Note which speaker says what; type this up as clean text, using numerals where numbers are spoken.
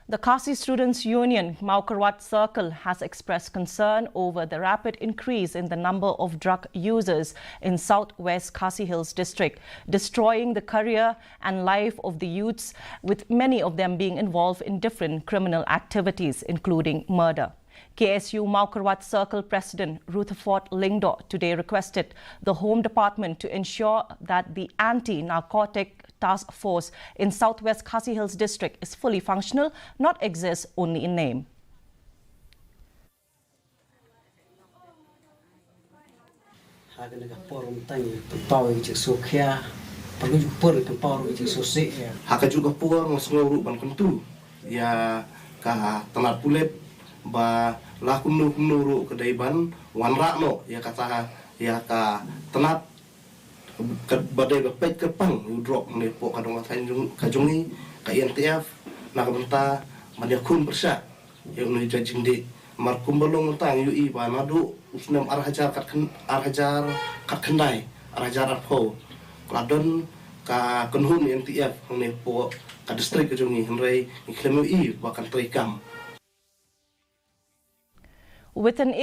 Speaker 1: The Khasi Students' Union, Maukarwat Circle, has expressed concern over the rapid increase in the number of drug users in southwest Khasi Hills district, destroying the career and life of the youths, with many of them being involved in different criminal activities, including murder. KSU Maukarwat Circle President Rutherford Lingdo today requested the Home Department to ensure that the anti-narcotic task force in southwest Khasi Hills district is fully functional, not exists only in name.
Speaker 2: Haka juga puang nguruk ban kentu ya ka tenar pulet ba la kumnu kedai ban wanra no ya kata ya ka tenat badai bepet kepang drop ne po kadong kajungi ka Antf na kabenta maniakun persa ya unu jajing di markum belong tang ui ba nadu usnam arhajar kat kendai arhajar arpo kladon ka kenhun Antf ne po ka distrik kajungi henrai iklemu i bahkan terikam
Speaker 1: With an